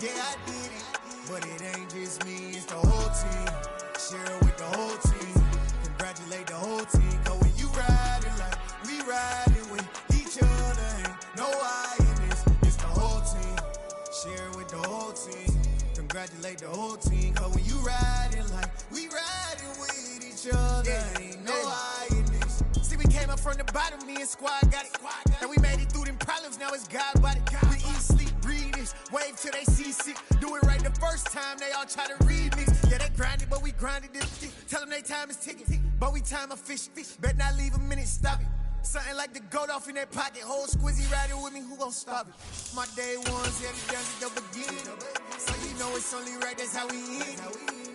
Yeah, I did it, but it ain't just me, it's the whole team. Share it with the whole team. Congratulate the whole team. Cause when you riding like we riding with each other, ain't no I in this, it's the whole team. Share it with the whole team. Congratulate the whole team. Cause when you riding like we riding with each other, ain't no I in this. See, we came up from the bottom, me and squad got it. And we made it through them problems, now it's God body. We eat, sleep, breathe this, wave till they see sick. Do it right the first time, they all try to remix. Yeah, they grinded, but we grinded this shit. Tell them they time is ticking, but we time a fish. Bet not leave a minute, stop it. Something like the goat off in their pocket. Whole squizzy riding with me, who gon' stop it? My day ones, yeah, the dance at the beginning. So you know it's only right, that's how we end.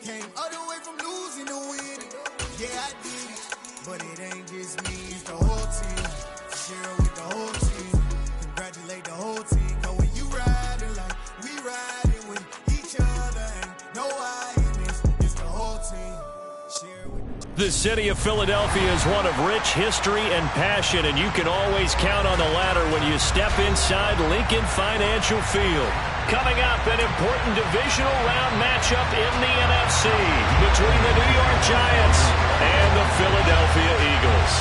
Came all the way from losing to winning. Yeah, I did it, but it ain't just me, it's the whole team. Share with the whole team. Congratulate the whole team. Cause when you riding like we riding with each other, ain't no I in this, it's the whole team. Share with the city of Philadelphia is one of rich history and passion, and you can always count on the ladder when you step inside Lincoln Financial Field. Coming up, an important divisional round matchup in the NFC between the New York Giants and the Philadelphia Eagles.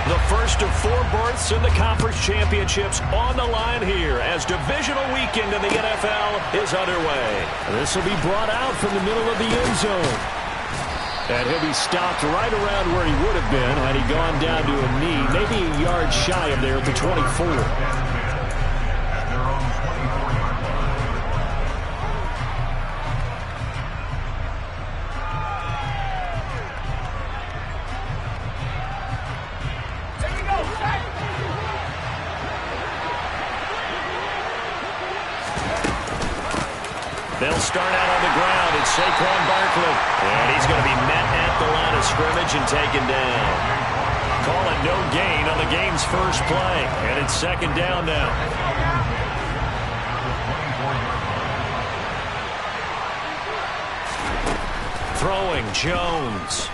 The first of 4 berths in the conference championships on the line here as divisional weekend in the NFL is underway. This will be brought out from the middle of the end zone. And he'll be stopped right around where he would have been had he gone down to a knee, maybe a yard shy of there at the 24. They'll start out on the ground. It's Saquon Barkley. And he's going to be met at the line of scrimmage and taken down. Call it no gain on the game's first play. And it's second down now. Throwing Jones.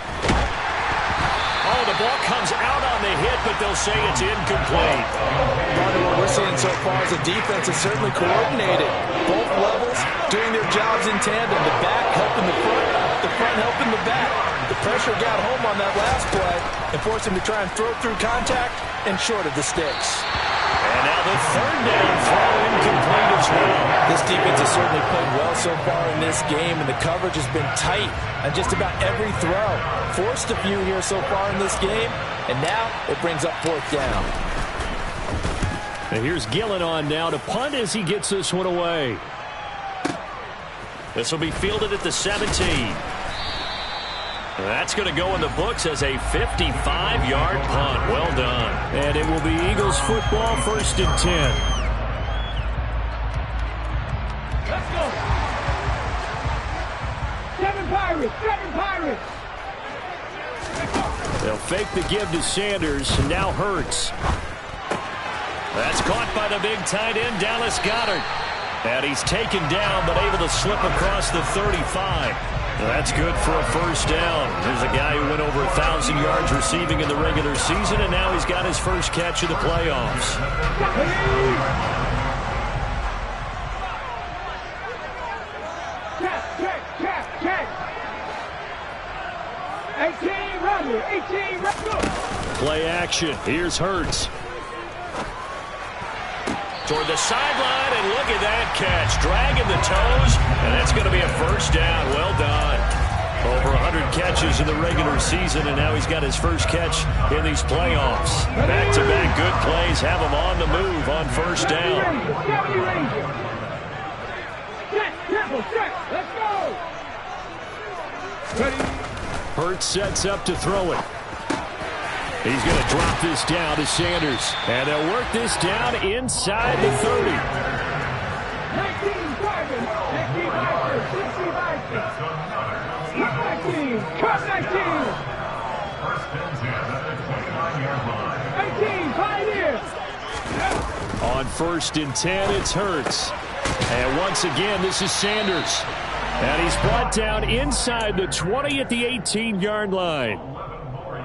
Oh, the ball comes out on the hit, but they'll say it's incomplete. What we're seeing so far is the defense is certainly coordinated. Both levels doing their jobs in tandem. The back helping the front helping the back. The pressure got home on that last play and forced him to try and throw through contact and short of the sticks. And now the third down throw incomplete as well. This defense has certainly played well so far in this game, and the coverage has been tight on just about every throw. Forced a few here so far in this game, and now it brings up 4th down. And here's Gillen on now to punt as he gets this one away. This will be fielded at the 17. That's going to go in the books as a 55-yard punt. Well done. And it will be Eagles football, 1st and 10. Let's go. 7 Pirates, 7 Pirates. They'll fake the give to Sanders, and now Hurts. That's caught by the big tight end, Dallas Goedert. And he's taken down, but able to slip across the 35. That's good for a first down. There's a guy who went over 1,000 yards receiving in the regular season, and now he's got his first catch of the playoffs. Check. 18 runner, 18 runner. Play action. Here's Hurts. Toward the sideline, and look at that catch. Dragging the toes, and that's going to be a first down. Well done. Over 100 catches in the regular season, and now he's got his first catch in these playoffs. Back-to-back good plays have him on the move on first down. Let's go. Hurts sets up to throw it. He's going to drop this down to Sanders. And they'll work this down inside the 30. 19 Drivers, 19 Vipers, 60 Vipers. Cut 19. 18, Pioneers. On 1st and 10, it's Hurts. And once again, this is Sanders. And he's brought down inside the 20 at the 18-yard line.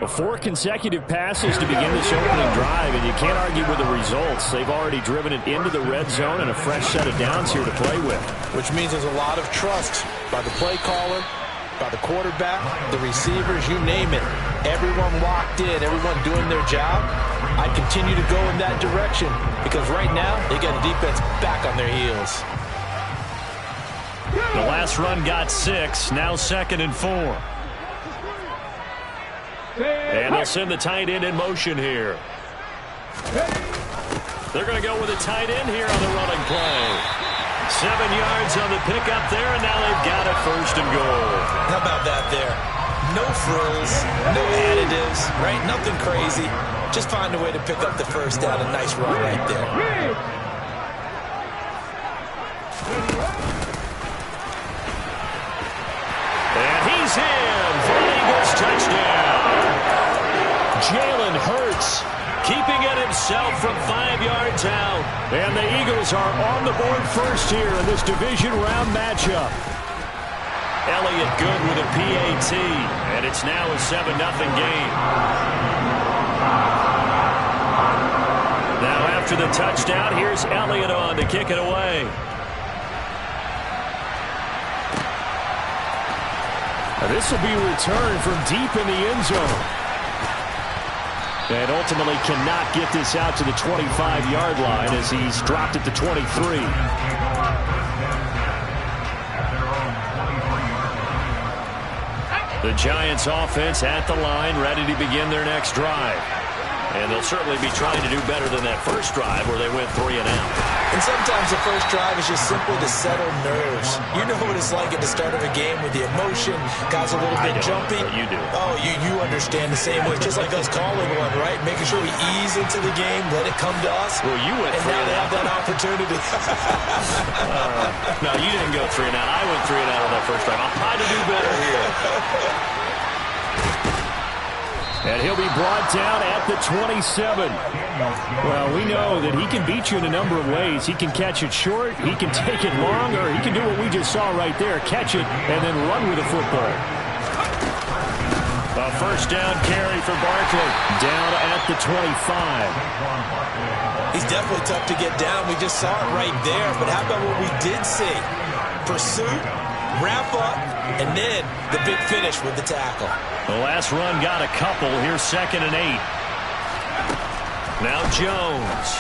4 consecutive passes to begin this opening drive, and you can't argue with the results. They've already driven it into the red zone and a fresh set of downs here to play with. Which means there's a lot of trust by the play caller, by the quarterback, the receivers, you name it. Everyone locked in, everyone doing their job. I continue to go in that direction because right now they got the defense back on their heels. The last run got 6, now 2nd and 4. And they'll send the tight end in motion here. They're going to go with a tight end here on the running play. 7 yards on the pickup there, and now they've got it 1st and goal. How about that there? No frills, no additives, right? Nothing crazy. Just find a way to pick up the first down. A nice run right there. And he's in for an Eagles touchdown. Jalen Hurts keeping it himself from 5 yards out. And the Eagles are on the board first here in this division round matchup. Elliott good with a PAT, and it's now a 7-0 game. Now after the touchdown, here's Elliott on to kick it away. Now this will be returned from deep in the end zone. And ultimately cannot get this out to the 25-yard line as he's dropped it to 23. The Giants offense at the line, ready to begin their next drive. And they'll certainly be trying to do better than that first drive where they went 3 and out. And sometimes the first drive is just simply to settle nerves. You know what it's like at the start of a game with the emotion. Guys a little bit jumpy. You do. Oh, you understand the same way. Just like us calling one, right? Making sure we ease into the game, let it come to us. Well, you went 3 and now and they out. have that opportunity. No, you didn't go 3 and out. I went 3 and out on that first drive. I'll try to do better here. And he'll be brought down at the 27. Well, we know that he can beat you in a number of ways. He can catch it short, he can take it long, or he can do what we just saw right there, catch it and then run with the football. A first down carry for Barkley, down at the 25. He's definitely tough to get down. We just saw it right there. But how about what we did see? Pursuit, wrap up, and then the big finish with the tackle. The last run got a couple. Here's 2nd and 8. Now Jones.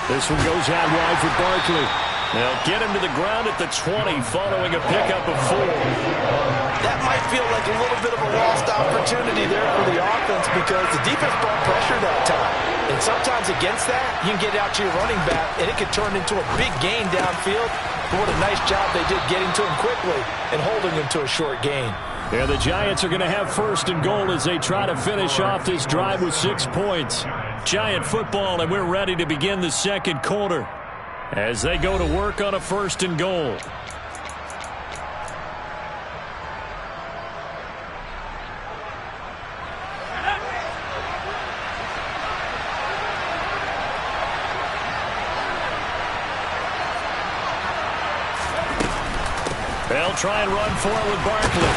This one goes out wide for Barkley. They'll get him to the ground at the 20 following a pickup of 4. That might feel like a little bit of a lost opportunity there for the offense because the defense brought pressure that time. And sometimes against that, you can get out to your running back, and it can turn into a big gain downfield. But what a nice job they did getting to him quickly and holding him to a short gain. Yeah, the Giants are going to have 1st and goal as they try to finish off this drive with 6 points. Giant football, and we're ready to begin the 2nd quarter as they go to work on a 1st and goal. They'll try and run for it with Barkley.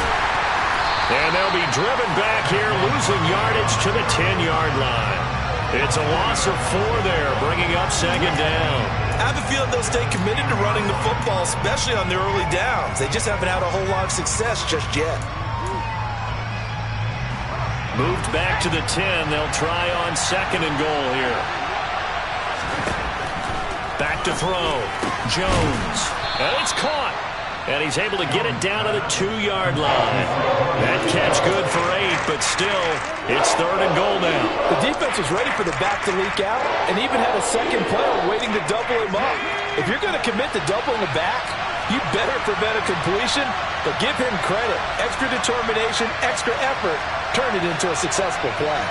And they'll be driven back here, losing yardage to the 10-yard line. It's a loss of 4 there, bringing up 2nd down. I have a feeling they'll stay committed to running the football, especially on their early downs. They just haven't had a whole lot of success just yet. Moved back to the 10. They'll try on 2nd and goal here. Back to throw. Jones. And it's caught. And he's able to get it down to the 2-yard line. That catch good for 8, but still, it's 3rd and goal now. The defense was ready for the back to leak out and even had a second player waiting to double him up. If you're going to commit to doubling the back, you better prevent a completion, but give him credit. Extra determination, extra effort, turn it into a successful play.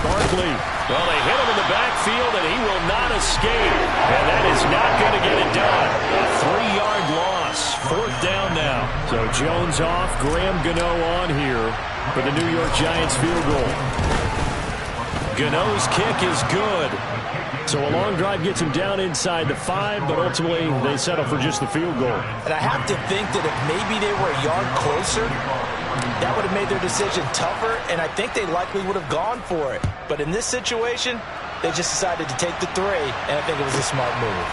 Barkley. Well, they hit him in the backfield, and he will not escape. And that is not going to get it done. A 3-yard loss. 4th down now. So Jones off. Graham Gano on here for the New York Giants field goal. Gano's kick is good. So a long drive gets him down inside the 5, but ultimately they settle for just the field goal. And I have to think that if maybe they were a yard closer, that would have made their decision tougher, and I think they likely would have gone for it. But in this situation, they just decided to take the 3, and I think it was a smart move.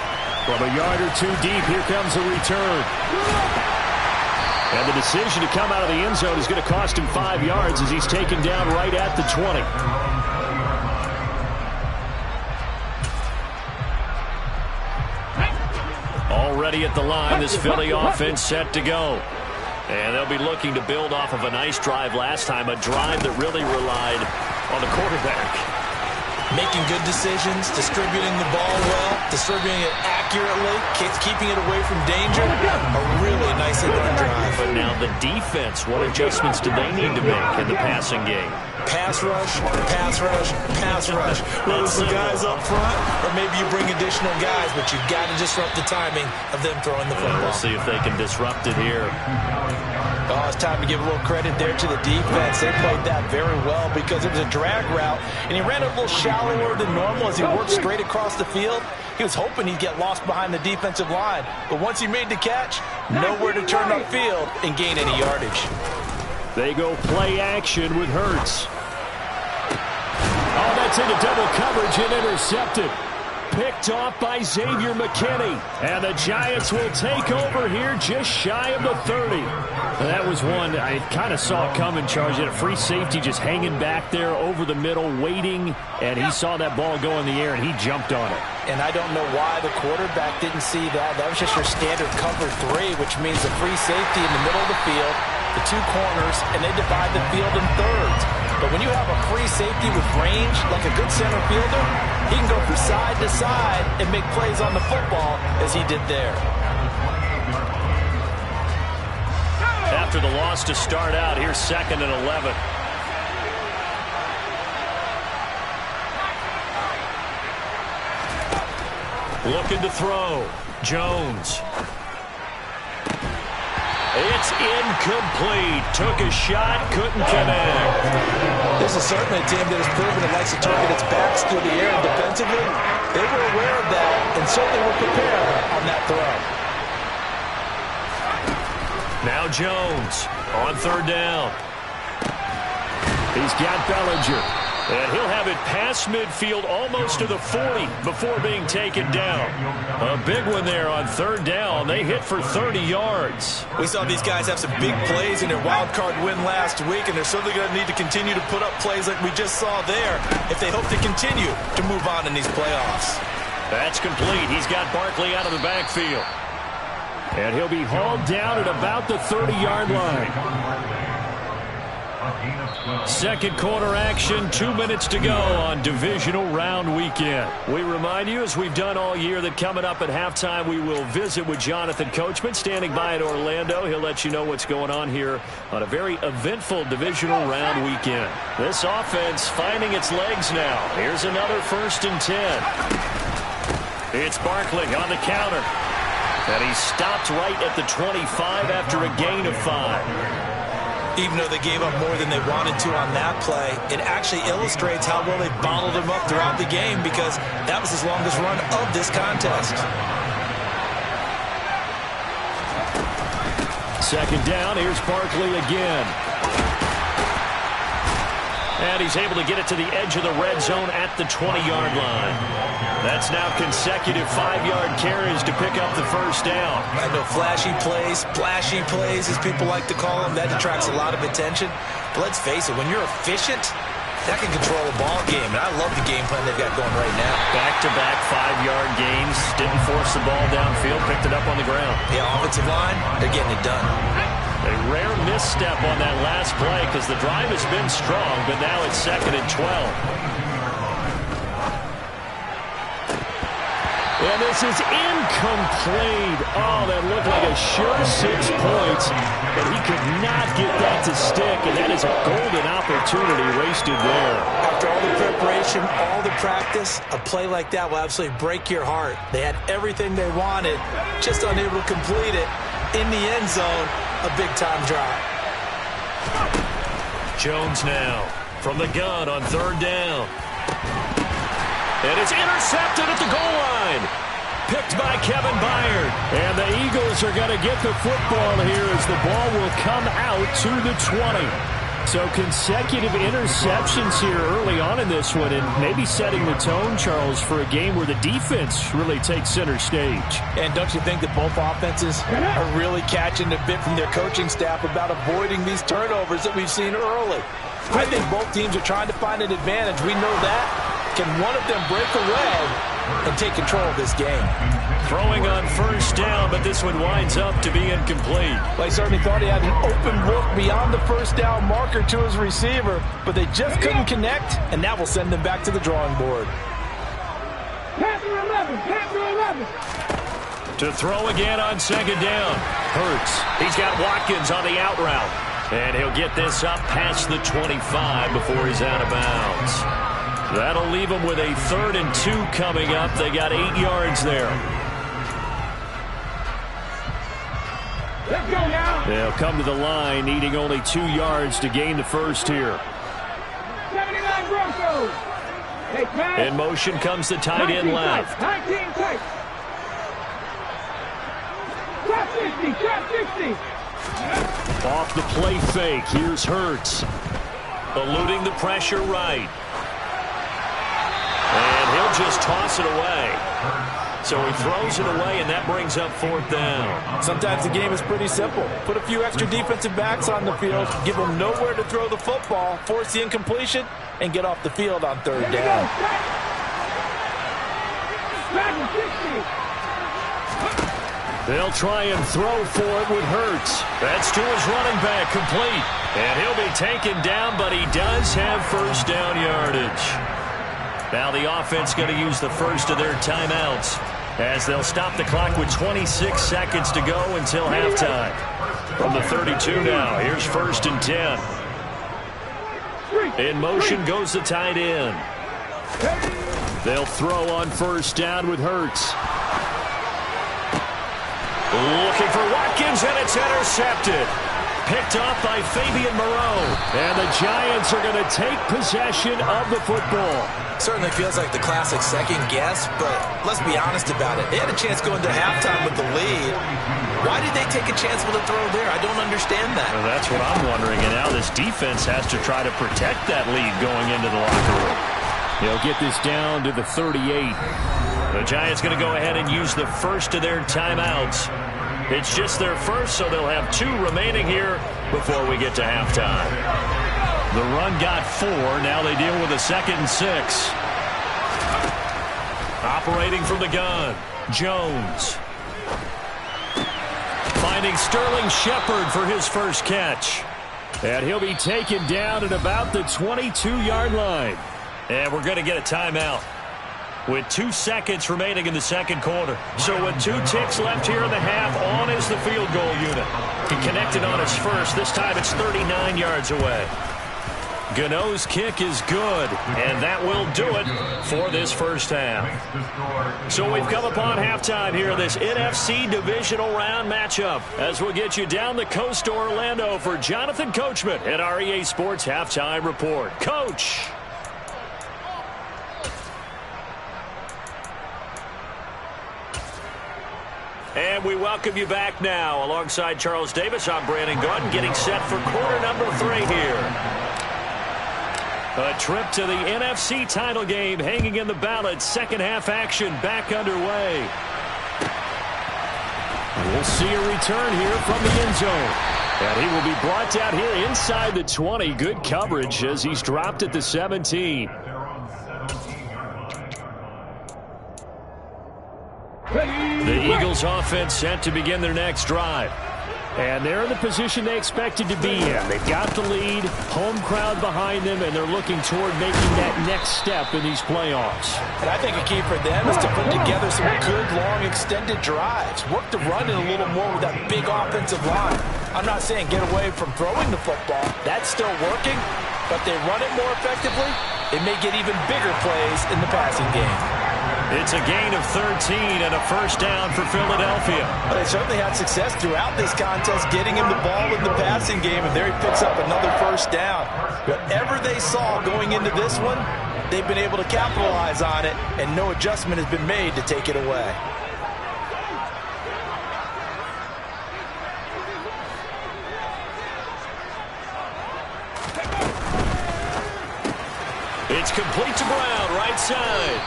From a yard or two deep, here comes a return. And the decision to come out of the end zone is going to cost him 5 yards as he's taken down right at the 20. Already at the line, this Philly offense set to go. And they'll be looking to build off of a nice drive last time, a drive that really relied on the quarterback. Making good decisions, distributing the ball well, distributing it accurately, keeping it away from danger. A really nicely run drive. But now the defense, what adjustments do they need to make in the passing game? Pass rush, pass rush, pass rush. Whether it's the guys up front or maybe you bring additional guys, but you've got to disrupt the timing of them throwing the football. We'll see if they can disrupt it here. Oh, it's time to give a little credit there to the defense. They played that very well because it was a drag route, and he ran a little shallower than normal as he worked straight across the field. He was hoping he'd get lost behind the defensive line, but once he made the catch, nowhere to turn upfield and gain any yardage. They go play action with Hurts. Oh, that's into double coverage and intercepted. Picked off by Xavier McKinney. And the Giants will take over here just shy of the 30. That was one I kind of saw coming, Charles. You had a free safety just hanging back there over the middle, waiting, and he saw that ball go in the air, and he jumped on it. And I don't know why the quarterback didn't see that. That was just your standard cover 3, which means a free safety in the middle of the field, the 2 corners, and they divide the field in thirds. But when you have a free safety with range, like a good center fielder, he can go from side to side and make plays on the football as he did there. After the loss to start out, here's 2nd and 11. Looking to throw. Jones. It's incomplete. Took a shot, couldn't connect. This is certainly a team that has proven it likes to target its backs through the air, and defensively, they were aware of that and certainly were prepared on that throw. Now Jones on 3rd down. He's got Bellinger. And he'll have it past midfield almost to the 40 before being taken down. A big one there on 3rd down. They hit for 30 yards. We saw these guys have some big plays in their wild card win last week, and they're certainly going to need to continue to put up plays like we just saw there if they hope to continue to move on in these playoffs. That's complete. He's got Barkley out of the backfield. And he'll be hauled down at about the 30-yard line. Second quarter action, 2 minutes to go on divisional round weekend. We remind you, as we've done all year, that coming up at halftime, we will visit with Jonathan Coachman, standing by at Orlando. He'll let you know what's going on here on a very eventful divisional round weekend. This offense finding its legs now. Here's another 1st and 10. It's Barkley on the counter. And he stopped right at the 25 after a gain of 5. Even though they gave up more than they wanted to on that play, it actually illustrates how well they bottled him up throughout the game because that was his longest run of this contest. 2nd down, here's Barkley again. And he's able to get it to the edge of the red zone at the 20-yard line. That's now consecutive 5-yard carries to pick up the 1st down. I know flashy plays, splashy plays, as people like to call them, that attracts a lot of attention. But let's face it, when you're efficient, that can control a ball game. And I love the game plan they've got going right now. Back-to-back 5-yard gains. Didn't force the ball downfield, picked it up on the ground. Yeah, offensive line, they're getting it done. A rare misstep on that last play because the drive has been strong, but now it's 2nd and 12. And this is incomplete. Oh, that looked like a sure 6 points, but he could not get that to stick, and that is a golden opportunity wasted there. After all the preparation, all the practice, a play like that will absolutely break your heart. They had everything they wanted, just unable to complete it. In the end zone, a big-time drop. Jones now from the gun on 3rd down. And it's intercepted at the goal line. Picked blocked by Kevin Byard. And the Eagles are going to get the football here as the ball will come out to the 20. So consecutive interceptions here early on in this one, and maybe setting the tone, Charles, for a game where the defense really takes center stage. And don't you think that both offenses are really catching a bit from their coaching staff about avoiding these turnovers that we've seen early? I think both teams are trying to find an advantage. We know that. Can one of them break away and take control of this game? Throwing on first down, but this one winds up to be incomplete. They certainly thought he had an open look beyond the first down marker to his receiver, but they just couldn't connect, and that will send them back to the drawing board. Panther 11, Panther 11. To throw again on second down. Hurts. He's got Watkins on the out route. And he'll get this up past the 25 before he's out of bounds. That'll leave them with a 3rd and 2 coming up. They got 8 yards there. Let's go now. They'll come to the line, needing only 2 yards to gain the first here. 79 Broncos. They pass. In motion comes the tight end left. 19 tight. Trap 60, trap 60. Off the play fake, here's Hurts. Eluding the pressure right. And he'll just toss it away. So he throws it away, and that brings up 4th down. Sometimes the game is pretty simple. Put a few extra defensive backs on the field, give them nowhere to throw the football, force the incompletion, and get off the field on 3rd down. They'll try and throw for it with Hurts. That's to his running back, complete. And he'll be taken down, but he does have first down yardage. Now the offense going to use the first of their timeouts as they'll stop the clock with 26 seconds to go until halftime. From the 32 now, here's 1st and 10. In motion goes the tight end. They'll throw on first down with Hurts. Looking for Watkins, and it's intercepted. Picked off by Fabian Moreau. And the Giants are going to take possession of the football. Certainly feels like the classic second guess, but let's be honest about it. They had a chance going to halftime with the lead. Why did they take a chance with a throw there? I don't understand that. Well, that's what I'm wondering. And now this defense has to try to protect that lead going into the locker room. They'll get this down to the 38. The Giants going to go ahead and use the first of their timeouts. It's just their first, so they'll have 2 remaining here before we get to halftime. The run got 4. Now they deal with a 2nd and 6. Operating from the gun, Jones. Finding Sterling Shepard for his first catch. And he'll be taken down at about the 22-yard line. And we're going to get a timeout with 2 seconds remaining in the second quarter. So with 2 ticks left here in the half, on is the field goal unit. He connected on his first. This time it's 39 yards away. Gano's kick is good, and that will do it for this first half. So we've come upon halftime here in this NFC divisional round matchup as we'll get you down the coast to Orlando for Jonathan Coachman at our EA Sports Halftime Report. Coach! And we welcome you back now. Alongside Charles Davis, I'm Brandon Gaudin, getting set for quarter number 3 here. A trip to the NFC title game hanging in the balance. Second half action back underway. We'll see a return here from the end zone. And he will be brought down here inside the 20. Good coverage as he's dropped at the 17. The Eagles offense set to begin their next drive. And they're in the position they expected to be in. They've got the lead, home crowd behind them, and they're looking toward making that next step in these playoffs. And I think a key for them is to put together some good, long, extended drives. Work the run in a little more with that big offensive line. I'm not saying get away from throwing the football. That's still working, but they run it more effectively. It may get even bigger plays in the passing game. It's a gain of 13 and a first down for Philadelphia. Well, they certainly had success throughout this contest getting him the ball in the passing game, and there he picks up another first down. Whatever they saw going into this one, they've been able to capitalize on it, and no adjustment has been made to take it away. It's complete to Brown, right side.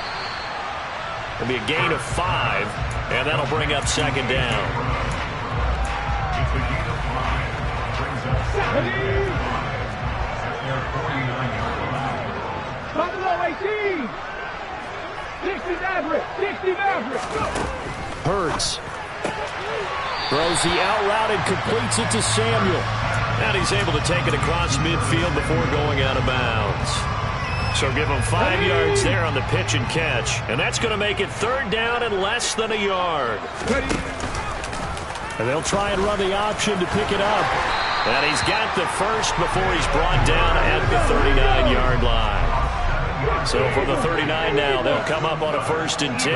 It'll be a gain of 5, and that'll bring up second down. Buffalo 18. 60 Maverick. 60 Maverick. Hurts throws the out route and completes it to Samuel. And he's able to take it across midfield before going out of bounds. So give him 5 yards there on the pitch and catch. And that's going to make it third down and less than a yard. And they'll try and run the option to pick it up. And he's got the first before he's brought down at the 39-yard line. So from the 39 now, they'll come up on a 1st and 10.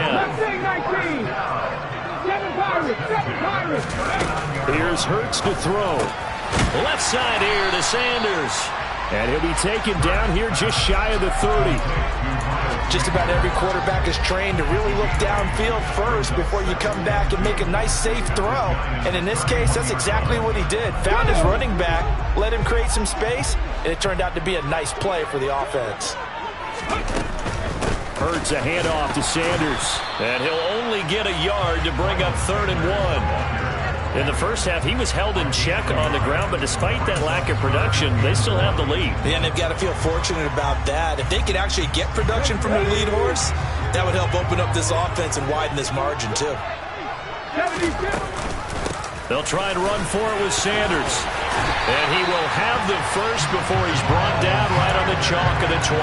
19. 7 Pirates. 7 Pirates. Here's Hurts to throw. Left side here to Sanders. And he'll be taken down here just shy of the 30. Just about every quarterback is trained to really look downfield first before you come back and make a nice, safe throw. And in this case, that's exactly what he did. Found his running back, let him create some space, and it turned out to be a nice play for the offense. Hurts a handoff to Sanders. And he'll only get a yard to bring up 3rd and 1. In the first half, he was held in check on the ground, but despite that lack of production, they still have the lead. Yeah, and they've got to feel fortunate about that. If they could actually get production from their lead horse, that would help open up this offense and widen this margin, too. 72. They'll try and run for it with Sanders. And he will have the first before he's brought down right on the chalk of the 20.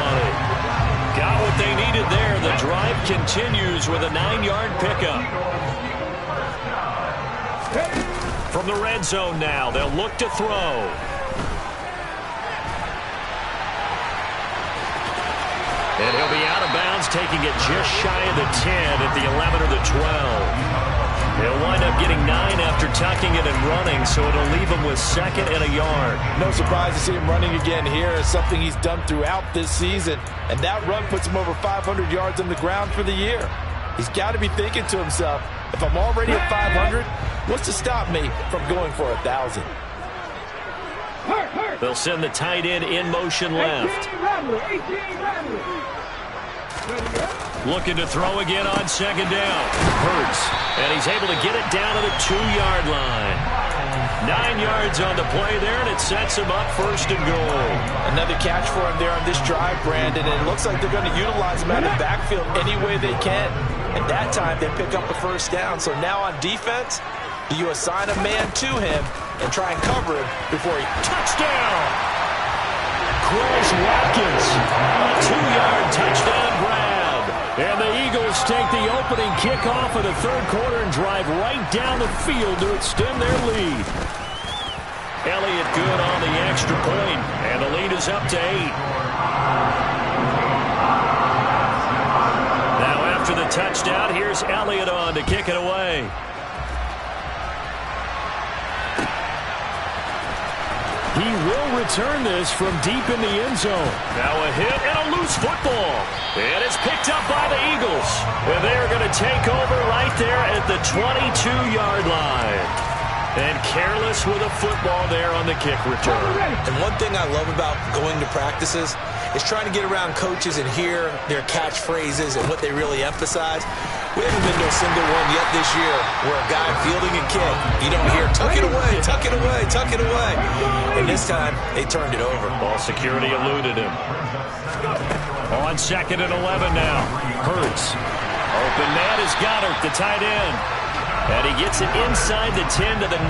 Got what they needed there. The drive continues with a 9-yard pickup. From the red zone now, they'll look to throw. And he'll be out of bounds, taking it just shy of the 10 at the 11 or the 12. He'll wind up getting 9 after tucking it and running, so it'll leave him with 2nd and a yard. No surprise to see him running again here. It's something he's done throughout this season. And that run puts him over 500 yards on the ground for the year. He's got to be thinking to himself, if I'm already at 500, what's to stop me from going for 1,000? They'll send the tight end in motion left. 18 Looking to throw again on 2nd down. Hurts, and he's able to get it down to the 2-yard line. 9 yards on the play there, and it sets him up 1st and goal. Another catch for him there on this drive, Brandon, and it looks like they're going to utilize him out of the backfield any way they can. And that time, they pick up the 1st down. So now on defense, you assign a man to him and try and cover him before he... Touchdown! Chris Watkins, a 2-yard touchdown grab. And the Eagles take the opening kickoff of the 3rd quarter and drive right down the field to extend their lead. Elliott good on the extra point, and the lead is up to 8. Now after the touchdown, here's Elliott on to kick it away. He will return this from deep in the end zone. Now a hit and a loose football. And it's picked up by the Eagles. And they're going to take over right there at the 22-yard line. And careless with a football there on the kick return. And one thing I love about going to practices is trying to get around coaches and hear their catchphrases and what they really emphasize. We haven't been to a single one yet this year where a guy fielding a kick, you don't hear, tuck it away, tuck it away, tuck it away. And this time, they turned it over. Ball security eluded him. On 2nd and 11 now. Hurts. Open man is Goddard, the tight end. And he gets it inside the 10 to the 9.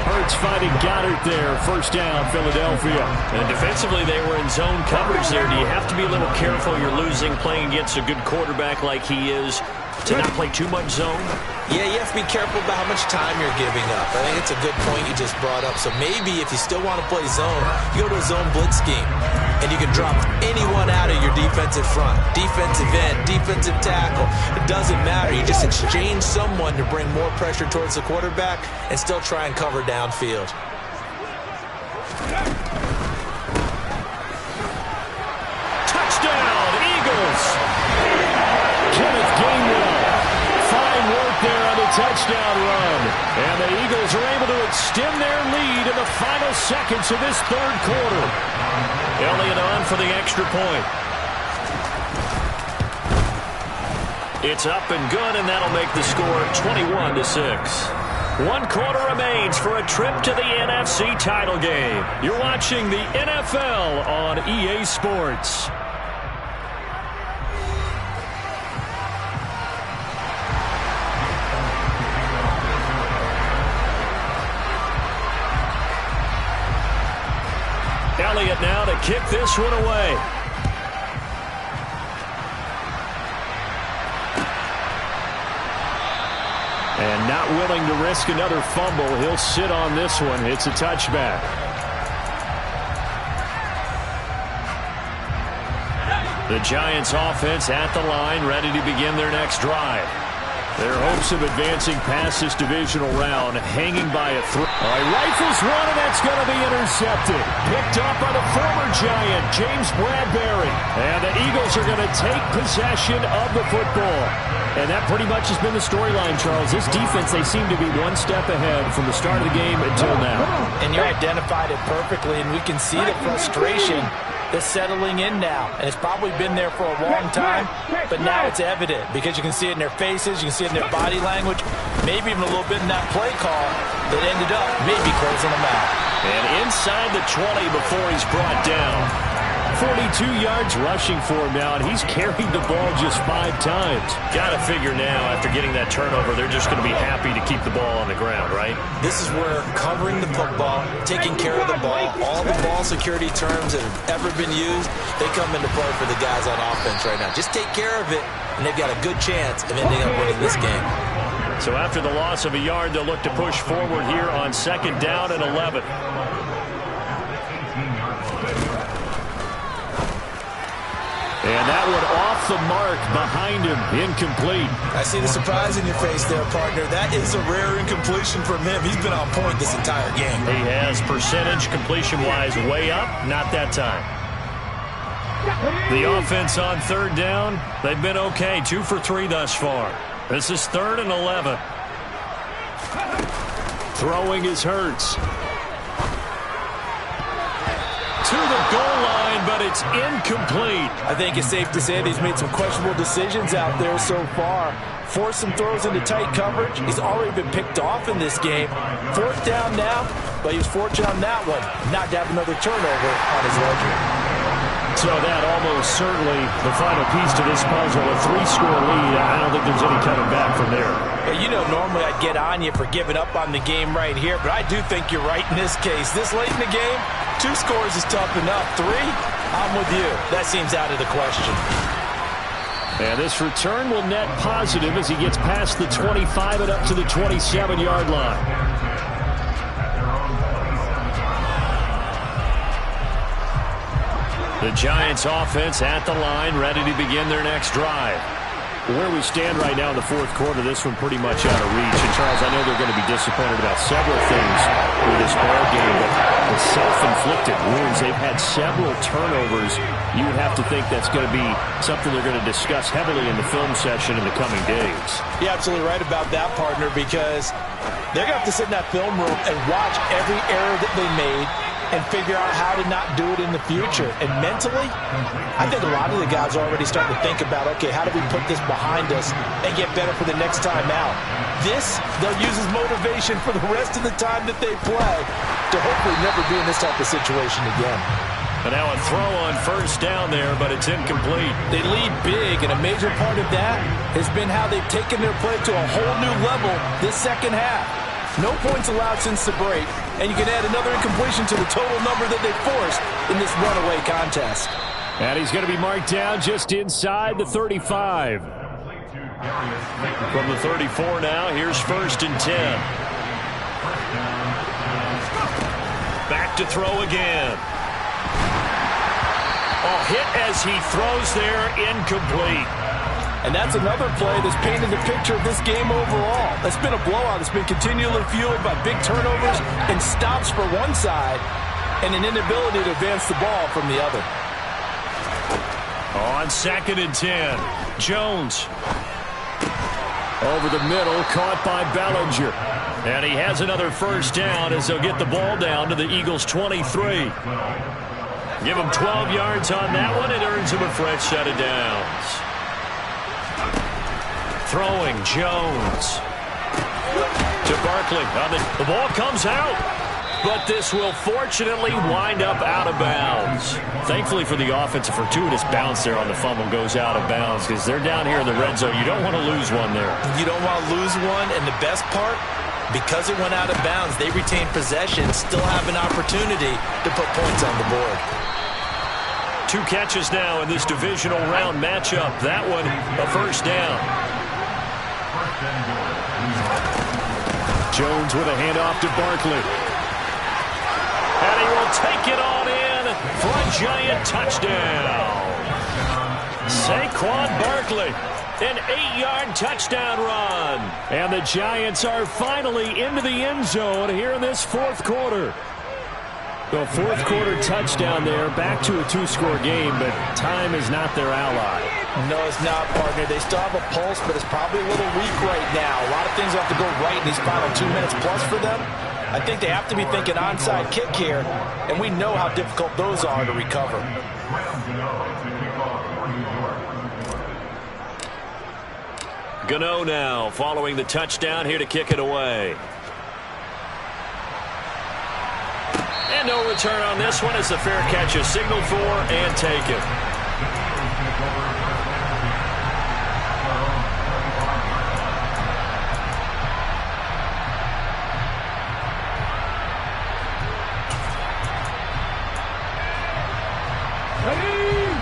Hurts finding Goddard there. 1st down, Philadelphia. And defensively, they were in zone coverage there. Do you have to be a little careful? You're losing playing against a good quarterback like he is to not play too much zone? Yeah, you have to be careful about how much time you're giving up. I think it's a good point you just brought up. So maybe if you still want to play zone, you go to a zone blitz scheme. And you can drop anyone out of your defensive front. Defensive end, defensive tackle. It doesn't matter. You just exchange someone to bring more pressure towards the quarterback and still try and cover downfield. Touchdown, Eagles! Kenneth Gainwell. Fine work there on the touchdown run. And the Eagles are able to extend their lead in the final seconds of this 3rd quarter. Elliott on for the extra point. It's up and good, and that'll make the score 21-6. 1 quarter remains for a trip to the NFC title game. You're watching the NFL on EA Sports. Elliott now to kick this one away. And not willing to risk another fumble. He'll sit on this one. It's a touchback. The Giants offense at the line, ready to begin their next drive. Their hopes of advancing past this divisional round hanging by a thread. Rifles one, and that's going to be intercepted. Picked up by the former Giant, James Bradbury. And the Eagles are going to take possession of the football. And that pretty much has been the storyline, Charles. This defense, they seem to be one step ahead from the start of the game until now. And you identified it perfectly, and we can see the frustration that's settling in now. And it's probably been there for a long time, but now it's evident because you can see it in their faces, you can see it in their body language, maybe even a little bit in that play call that ended up maybe closing them out. And inside the 20 before he's brought down. 42 yards rushing for him now, and he's carried the ball just 5 times. Got to figure now, after getting that turnover, they're just going to be happy to keep the ball on the ground, right? This is where covering the football, taking care of the ball, all the ball security terms that have ever been used, they come into play for the guys on offense right now. Just take care of it, and they've got a good chance of ending up winning this game. So after the loss of a yard, they'll look to push forward here on 2nd down and 11. And that one off the mark behind him, incomplete. I see the surprise in your face there, partner. That is a rare incompletion from him. He's been on point this entire game. He has percentage completion-wise way up, not that time. The offense on 3rd down, they've been okay, 2 for 3 thus far. This is 3rd and 11. Throwing is Hurts. To the goal line, but it's incomplete. I think it's safe to say that he's made some questionable decisions out there so far. Forced some throws into tight coverage. He's already been picked off in this game. 4th down now, but he was fortunate on that one not to have another turnover on his ledger. So that almost certainly the final piece to this puzzle, a 3-score lead. I don't think there's any coming back from there. Hey, you know, normally I'd get on you for giving up on the game right here, but I do think you're right in this case. This late in the game, 2 scores is tough enough. 3, I'm with you. That seems out of the question. And this return will net positive as he gets past the 25 and up to the 27-yard line. The Giants offense at the line, ready to begin their next drive. Where we stand right now in the 4th quarter, this one pretty much out of reach. And, Charles, I know they're going to be disappointed about several things with this ball game, but the self-inflicted wounds, they've had several turnovers. You would have to think that's going to be something they're going to discuss heavily in the film session in the coming days. You're absolutely right about that, partner, because they're going to have to sit in that film room and watch every error that they made and figure out how to not do it in the future. And mentally, I think a lot of the guys are already starting to think about, okay, how do we put this behind us and get better for the next time out? This, they'll use as motivation for the rest of the time that they play to hopefully never be in this type of situation again. But now a throw on 1st down there, but it's incomplete. They lead big, and a major part of that has been how they've taken their play to a whole new level this 2nd half. No points allowed since the break, and you can add another incompletion to the total number that they forced in this runaway contest. And he's going to be marked down just inside the 35. From the 34 now, here's 1st and 10. Back to throw again. Oh, hit as he throws there, incomplete. And that's another play that's painted the picture of this game overall. It's been a blowout. It's been continually fueled by big turnovers and stops for one side and an inability to advance the ball from the other. On 2nd and 10, Jones. Over the middle, caught by Bellinger. And he has another 1st down as they'll get the ball down to the Eagles' 23. Give him 12 yards on that one. It earns him a fresh set of downs. Throwing Jones. To Barkley. The ball comes out. But this will fortunately wind up out of bounds. Thankfully for the offense, a fortuitous bounce there on the fumble goes out of bounds because they're down here in the red zone. You don't want to lose one there. You don't want to lose one, and the best part, because it went out of bounds, they retain possession, still have an opportunity to put points on the board. 2 catches now in this divisional round matchup. That one, a first down. Jones with a handoff to Barkley. And he will take it on in for a Giant touchdown. Saquon Barkley, an 8-yard touchdown run. And the Giants are finally into the end zone here in this fourth quarter. The fourth quarter touchdown there, back to a 2-score game, but time is not their ally. No, it's not, partner. They still have a pulse, but it's probably a little weak right now. A lot of things have to go right in these final 2 minutes plus for them. I think they have to be thinking onside kick here, and we know how difficult those are to recover. Gano now following the touchdown here to kick it away. And no return on this one as the fair catch is signaled for and taken.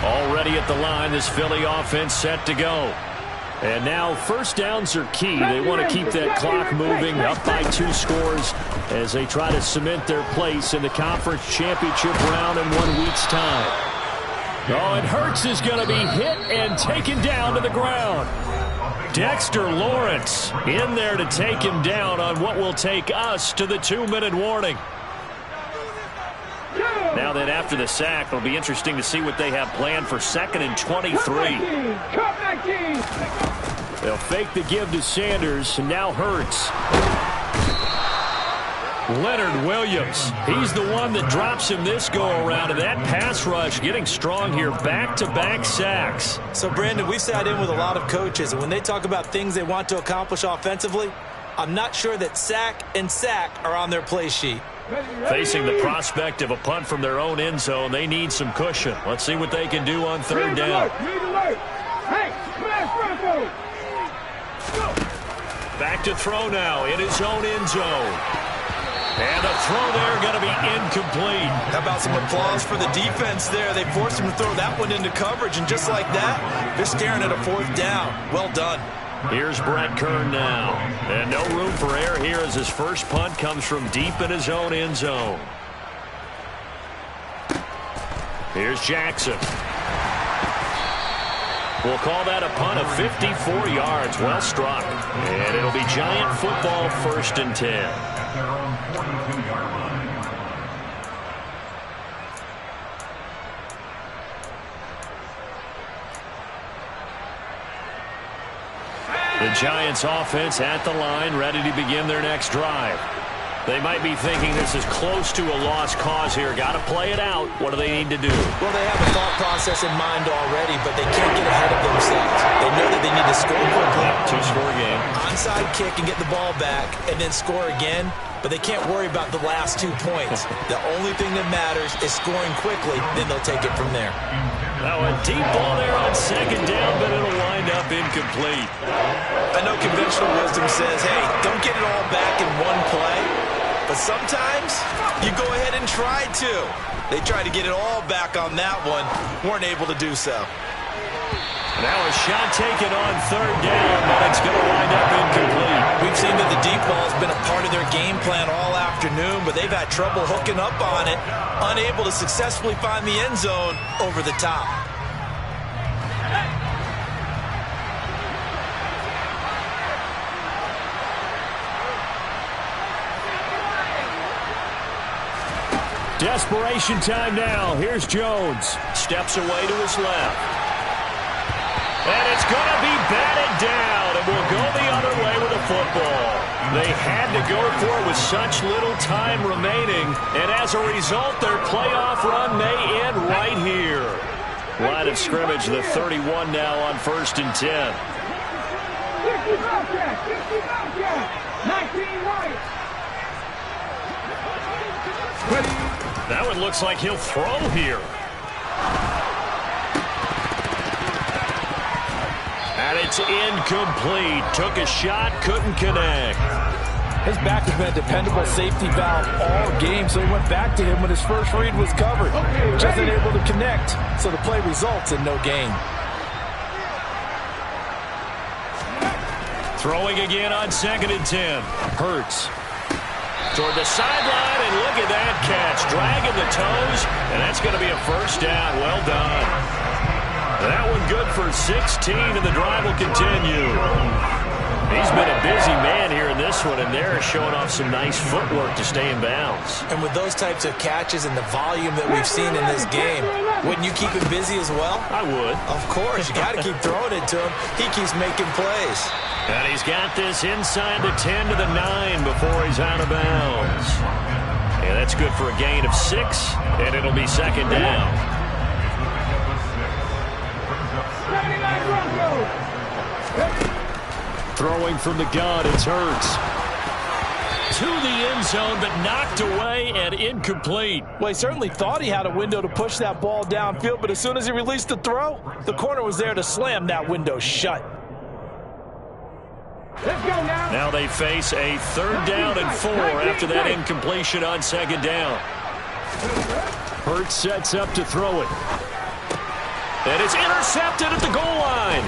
Already at the line, this Philly offense set to go. And now first downs are key. They want to keep that clock moving up by 2 scores as they try to cement their place in the conference championship round in 1 week's time. Oh, and Hurts is going to be hit and taken down to the ground. Dexter Lawrence in there to take him down on what will take us to the 2-minute warning. Now then, after the sack, it'll be interesting to see what they have planned for 2nd and 23. They'll fake the give to Sanders, and now Hurts. Leonard Williams, he's the one that drops him this go-around, and that pass rush getting strong here, back-to-back sacks. So, Brandon, we've sat in with a lot of coaches, and when they talk about things they want to accomplish offensively, I'm not sure that sack and sack are on their play sheet. Facing the prospect of a punt from their own end zone, they need some cushion. Let's see what they can do on 3rd down. Back to throw now in his own end zone. And the throw there going to be incomplete. How about some applause for the defense there? They forced him to throw that one into coverage, and just like that, they're staring at a 4th down. Well done. Here's Brett Kern now. And no room for error here as his first punt comes from deep in his own end zone. Here's Jackson. We'll call that a punt of 54 yards. Well struck. And it'll be Giant football, 1st and 10. The Giants offense at the line, ready to begin their next drive. They might be thinking this is close to a lost cause here. Got to play it out. What do they need to do? Well, they have a thought process in mind already, but they can't get ahead of themselves. They know that they need to score quickly. 2-score game. Onside kick and get the ball back and then score again, but they can't worry about the last 2 points. The only thing that matters is scoring quickly, then they'll take it from there. Now a deep ball there on 2nd down, but it'll wind up incomplete. I know conventional wisdom says, hey, don't get it all back in one play. But sometimes you go ahead and try to. They tried to get it all back on that one. Weren't able to do so. Now a shot taken on 3rd down, but it's going to wind up incomplete. We've seen that the deep ball has been a part of their game plan all afternoon, but they've had trouble hooking up on it, unable to successfully find the end zone over the top. Desperation time now. Here's Jones. Steps away to his left. And it's going to be batted down, and will go the other way with the football. They had to go for it with such little time remaining, and as a result, their playoff run may end right here. Line of scrimmage, the 31 now on 1st and 10. Bobcat. 60 Bobcat. 19 Wyatt. That one looks like he'll throw here. And it's incomplete. Took a shot, couldn't connect. His back has been a dependable safety valve all game, so he went back to him when his first read was covered. Just unable to connect, so the play results in no gain. Throwing again on 2nd and 10. Hurts toward the sideline, and look at that catch. Dragging the toes, and that's going to be a first down. Well done. That one good for 16, and the drive will continue. He's been a busy man here in this one, and they're showing off some nice footwork to stay in bounds. And with those types of catches and the volume that we've seen in this game, wouldn't you keep him busy as well? I would. Of course. You got to keep throwing it to him. He keeps making plays. And he's got this inside the 10 to the 9 before he's out of bounds. And that's good for a gain of 6, and it'll be 2nd down. 79 Broncos. Throwing from the gun, it's Hurts. To the end zone, but knocked away and incomplete. Well, he certainly thought he had a window to push that ball downfield, but as soon as he released the throw, the corner was there to slam that window shut. Let's go now. Now they face a 3rd down and 4 after that incompletion on 2nd down. Hurts sets up to throw it. And it's intercepted at the goal line.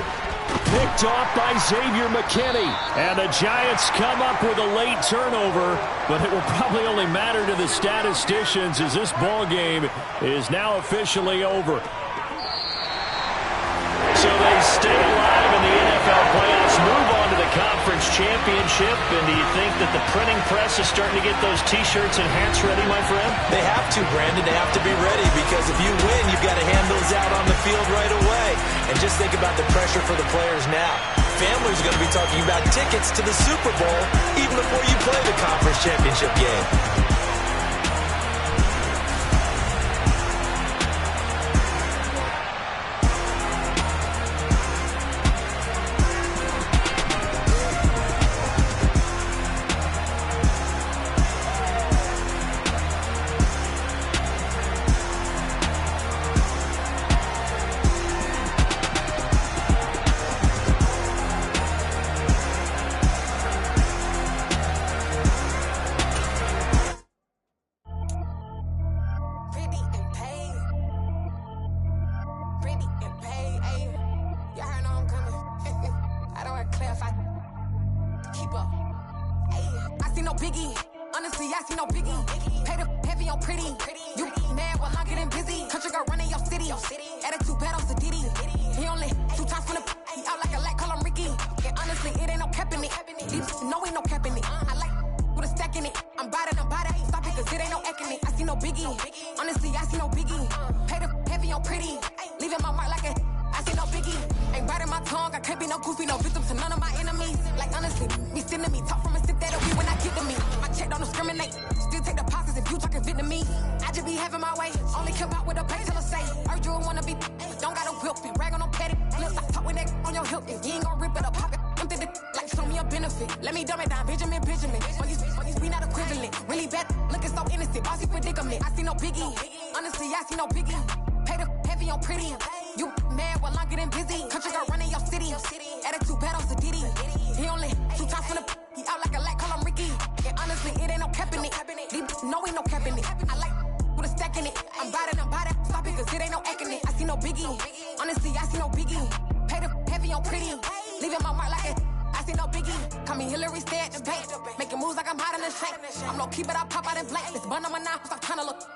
Picked off by Xavier McKinney. And the Giants come up with a late turnover, but it will probably only matter to the statisticians as this ball game is now officially over. So they stay alive in the NFL playoffs, move on to the conference championship. And do you think that the printing press is starting to get those T-shirts and hats ready, my friend? They have to, Brandon. They have to be ready because if you win, you've got to hand those out on the field right away. And just think about the pressure for the players now. Families are going to be talking about tickets to the Super Bowl even before you play the conference championship game. Making moves like I'm hot in the shank. I'm low key, but I pop out in black. This bun on my knife, I'm trying to look.